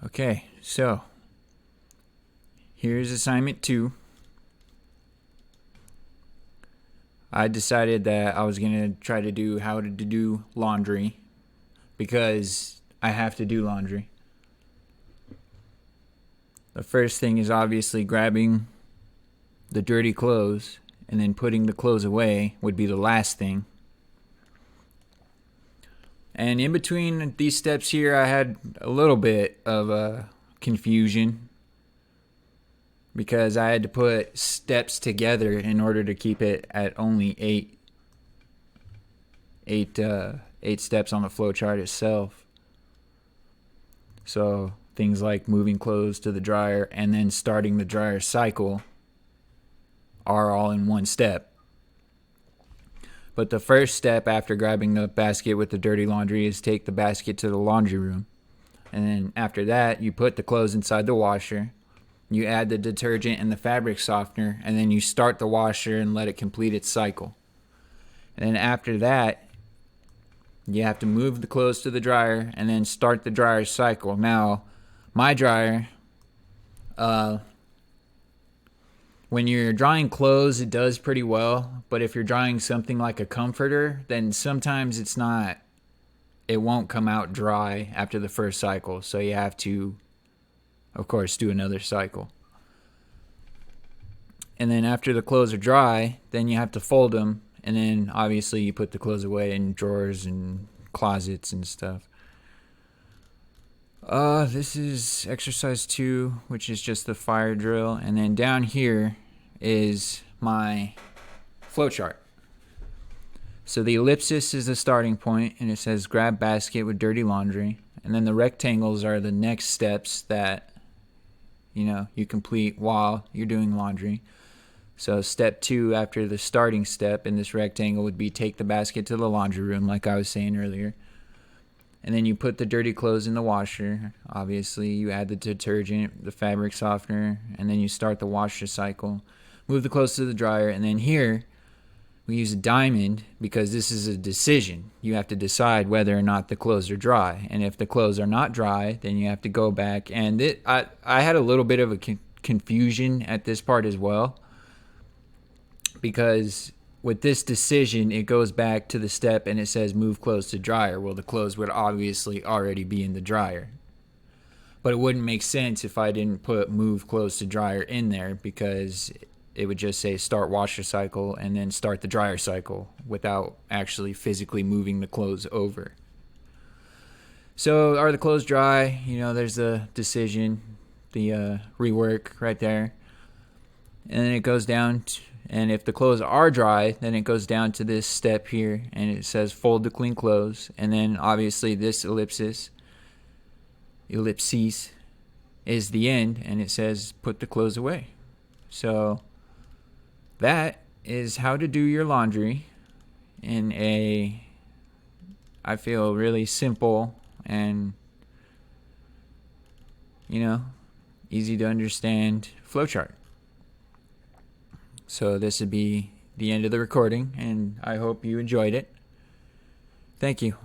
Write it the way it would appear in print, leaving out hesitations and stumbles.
Okay, so here's assignment 2. I decided that I was going to try to do how to do laundry because I have to do laundry. The first thing is obviously grabbing the dirty clothes, and then putting the clothes away would be the last thing. And in between these steps here, I had a little bit of confusion because I had to put steps together in order to keep it at only eight steps on the flowchart itself. So things like moving clothes to the dryer and then starting the dryer cycle are all in one step. But the first step after grabbing the basket with the dirty laundry is take the basket to the laundry room. And then after that, you put the clothes inside the washer. You add the detergent and the fabric softener, and then you start the washer and let it complete its cycle. And then after that, you have to move the clothes to the dryer and then start the dryer cycle. Now, my dryer, when you're drying clothes, it does pretty well. But if you're drying something like a comforter, then sometimes it won't come out dry after the first cycle. So you have to, of course, do another cycle. And then after the clothes are dry, then you have to fold them. And then obviously you put the clothes away in drawers and closets and stuff. This is exercise 2, which is just the fire drill. And then down here is my flowchart. So the ellipsis is the starting point, and it says grab basket with dirty laundry. And then the rectangles are the next steps that you complete while you're doing laundry. So step 2 after the starting step in this rectangle would be take the basket to the laundry room, like I was saying earlier. And then you put the dirty clothes in the washer. Obviously, you add the detergent, the fabric softener, and then you start the washer cycle. Move the clothes to the dryer, and then here we use a diamond because this is a decision. You have to decide whether or not the clothes are dry. And if the clothes are not dry, then you have to go back. And I had a little bit of a confusion at this part as well, because with this decision, it goes back to the step and it says move clothes to dryer. Well, the clothes would obviously already be in the dryer. But it wouldn't make sense if I didn't put move clothes to dryer in there, because it would just say start washer cycle and then start the dryer cycle without actually physically moving the clothes over. So are the clothes dry? There's the decision, the rework right there. And then it goes down and if the clothes are dry, then it goes down to this step here, and it says fold to clean clothes. And then obviously this ellipsis is the end, and it says put the clothes away. So that is how to do your laundry in I feel, really simple and easy to understand flowchart. So this would be the end of the recording, and I hope you enjoyed it. Thank you.